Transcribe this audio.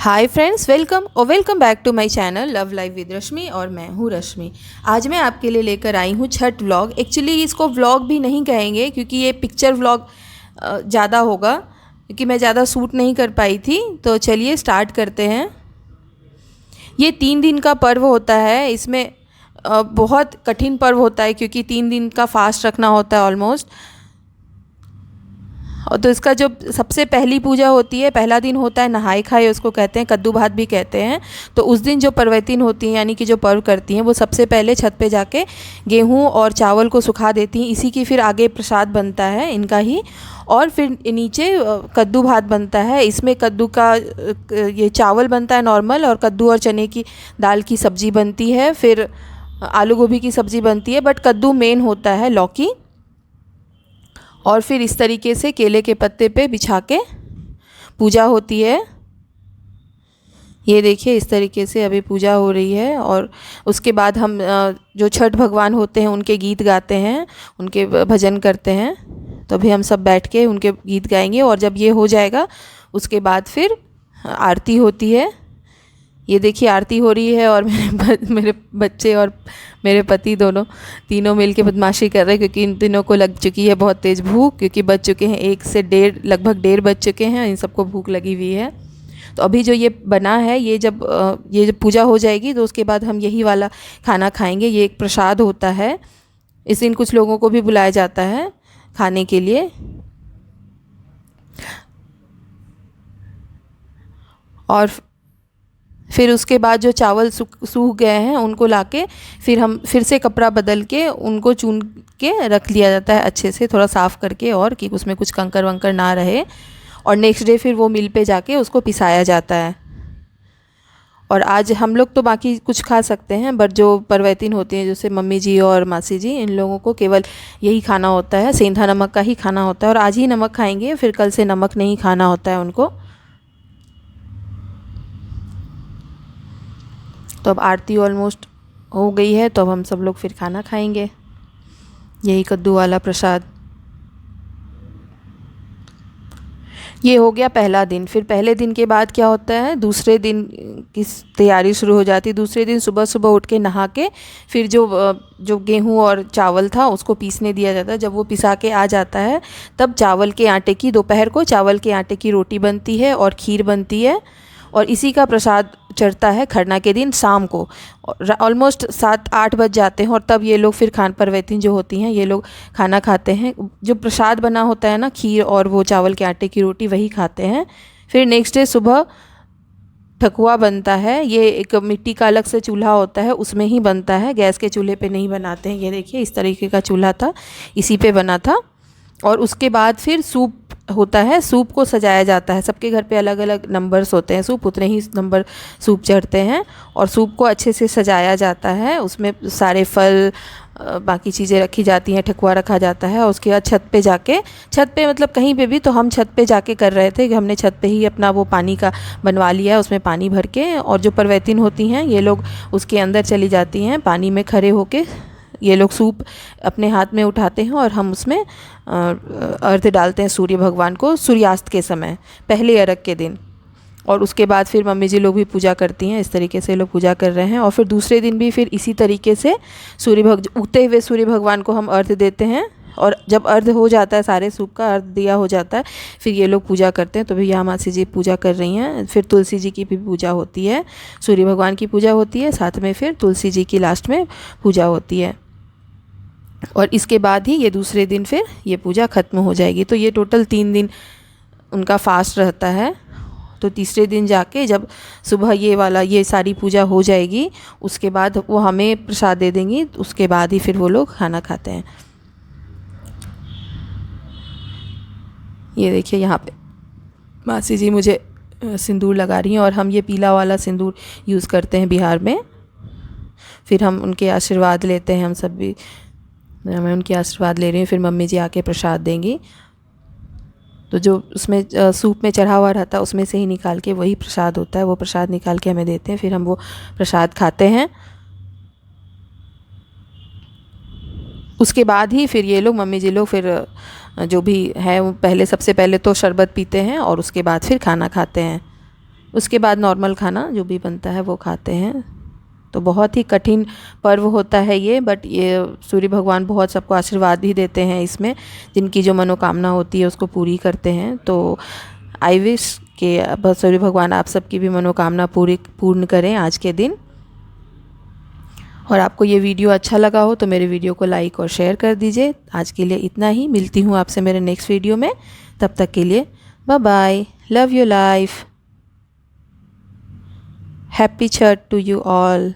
Hi friends, welcome back to my channel love life with Rashmi. और मैं हूँ रश्मि। आज मैं आपके लिए लेकर आई हूँ छठ व्लॉग। एक्चुअली इसको व्लॉग भी नहीं कहेंगे क्योंकि ये पिक्चर व्लॉग ज़्यादा होगा, क्योंकि मैं ज़्यादा शूट नहीं कर पाई थी। तो चलिए स्टार्ट करते हैं। ये 3 दिन का पर्व होता है। इसमें बहुत कठिन पर्व होता है क्योंकि 3 दिन का फास्ट रखना होता है ऑलमोस्ट। और तो इसका जो सबसे पहली पूजा होती है, पहला दिन होता है नहाए खाए, उसको कहते हैं कद्दू भात भी कहते हैं। तो उस दिन जो पर्वतिन होती हैं यानी कि जो पर्व करती हैं, वो सबसे पहले छत पे जाके गेहूँ और चावल को सुखा देती हैं। इसी की फिर आगे प्रसाद बनता है इनका ही। और फिर नीचे कद्दू भात बनता है। इसमें कद्दू का ये चावल बनता है नॉर्मल, और कद्दू और चने की दाल की सब्ज़ी बनती है। फिर आलू गोभी की सब्ज़ी बनती है, बट कद्दू मेन होता है, लौकी। और फिर इस तरीके से केले के पत्ते पे बिछा के पूजा होती है। ये देखिए इस तरीके से अभी पूजा हो रही है। और उसके बाद हम जो छठ भगवान होते हैं उनके गीत गाते हैं, उनके भजन करते हैं। तो अभी हम सब बैठ के उनके गीत गाएंगे। और जब ये हो जाएगा उसके बाद फिर आरती होती है। ये देखिए आरती हो रही है और मेरे बच्चे और मेरे पति तीनों मिल के बदमाशी कर रहे हैं, क्योंकि इन तीनों को लग चुकी है बहुत तेज़ भूख, क्योंकि बज चुके हैं 1 से 1:30, लगभग 1:30 बज चुके हैं। इन सबको भूख लगी हुई है। तो अभी जो ये बना है, ये जब पूजा हो जाएगी तो उसके बाद हम यही वाला खाना खाएंगे। ये एक प्रसाद होता है। इस दिन कुछ लोगों को भी बुलाया जाता है खाने के लिए। और फिर उसके बाद जो चावल सूख गए हैं उनको लाके फिर हम फिर से कपड़ा बदल के उनको चुन के रख लिया जाता है अच्छे से, थोड़ा साफ़ करके, और कि उसमें कुछ कंकर वंकर ना रहे। और नेक्स्ट डे फिर वो मिल पे जाके उसको पिसाया जाता है। और आज हम लोग तो बाकी कुछ खा सकते हैं, बट जो परवैतिन होती हैं जैसे मम्मी जी और मासी जी, इन लोगों को केवल यही खाना होता है, सेंधा नमक का ही खाना होता है। और आज ही नमक खाएंगे, फिर कल से नमक नहीं खाना होता है उनको। तो अब आरती ऑलमोस्ट हो गई है, तो अब हम सब लोग फिर खाना खाएंगे, यही कद्दू वाला प्रसाद। ये हो गया पहला दिन। फिर पहले दिन के बाद क्या होता है, दूसरे दिन की तैयारी शुरू हो जाती है। दूसरे दिन सुबह सुबह उठ के नहा के फिर जो गेहूँ और चावल था उसको पीसने दिया जाता है। जब वो पिसा के आ जाता है तब चावल के आटे की, दोपहर को चावल के आटे की रोटी बनती है और खीर बनती है। और इसी का प्रसाद चढ़ता है खरना के दिन शाम को। ऑलमोस्ट 7-8 बज जाते हैं, और तब ये लोग फिर परवैतिन जो होती हैं ये लोग खाना खाते हैं। जो प्रसाद बना होता है ना, खीर और वो चावल के आटे की रोटी, वही खाते हैं। फिर नेक्स्ट डे सुबह ठकुआ बनता है। ये एक मिट्टी का अलग से चूल्हा होता है, उसमें ही बनता है, गैस के चूल्हे पे नहीं बनाते हैं। ये देखिए इस तरीके का चूल्हा था, इसी पे बना था। और उसके बाद फिर सूप होता है। सूप को सजाया जाता है। सबके घर पे अलग अलग नंबर्स होते हैं सूप, उतने ही नंबर सूप चढ़ते हैं। और सूप को अच्छे से सजाया जाता है। उसमें सारे फल, बाकी चीज़ें रखी जाती हैं, ठकुआ रखा जाता है। और उसके बाद छत पे मतलब कहीं पे भी, तो हम छत पे जाके कर रहे थे कि हमने छत पे ही अपना वो पानी का बनवा लिया है, उसमें पानी भर के। और जो परवैतिन होती हैं ये लोग उसके अंदर चली जाती हैं, पानी में खड़े होके ये लोग सूप अपने हाथ में उठाते हैं, और हम उसमें अर्घ्य डालते हैं सूर्य भगवान को सूर्यास्त के समय, पहले अर्घ के दिन। और उसके बाद फिर मम्मी जी लोग भी पूजा करती हैं। इस तरीके से लोग पूजा कर रहे हैं। और फिर दूसरे दिन भी फिर इसी तरीके से उगते हुए सूर्य भगवान को हम अर्घ्य देते हैं। और जब अर्घ्य हो जाता है, सारे सूप का अर्घ्य दिया हो जाता है, फिर ये लोग पूजा करते हैं। तो भी यहाँ मासी जी पूजा कर रही हैं। फिर तुलसी जी की भी पूजा होती है, सूर्य भगवान की पूजा होती है, साथ में फिर तुलसी जी की लास्ट में पूजा होती है। और इसके बाद ही ये दूसरे दिन फिर ये पूजा ख़त्म हो जाएगी। तो ये टोटल 3 दिन उनका फास्ट रहता है। तो तीसरे दिन जाके जब सुबह ये सारी पूजा हो जाएगी, उसके बाद वो हमें प्रसाद दे देंगी। उसके बाद ही फिर वो लोग खाना खाते हैं। ये देखिए यहाँ पे मासी जी मुझे सिंदूर लगा रही हैं, और हम ये पीला वाला सिंदूर यूज़ करते हैं बिहार में। फिर हम उनके आशीर्वाद लेते हैं, हम सब भी, मैं उनके आशीर्वाद ले रही हूँ। फिर मम्मी जी आके प्रसाद देंगी। तो जो उसमें सूप में चढ़ा हुआ रहता है उसमें से ही निकाल के वही प्रसाद होता है, वो प्रसाद निकाल के हमें देते हैं। फिर हम वो प्रसाद खाते हैं। उसके बाद ही फिर ये लोग, मम्मी जी लोग, फिर जो भी है वो सबसे पहले तो शरबत पीते हैं, और उसके बाद फिर खाना खाते हैं। उसके बाद नॉर्मल खाना जो भी बनता है वो खाते हैं। तो बहुत ही कठिन पर्व होता है ये, बट ये सूर्य भगवान बहुत सबको आशीर्वाद भी देते हैं इसमें, जिनकी जो मनोकामना होती है उसको पूरी करते हैं। तो आई विश कि सूर्य भगवान आप सबकी भी मनोकामना पूर्ण करें आज के दिन। और आपको ये वीडियो अच्छा लगा हो तो मेरे वीडियो को लाइक और शेयर कर दीजिए। आज के लिए इतना ही, मिलती हूँ आपसे मेरे नेक्स्ट वीडियो में। तब तक के लिए bye bye, love you life, happy Chhath to you all.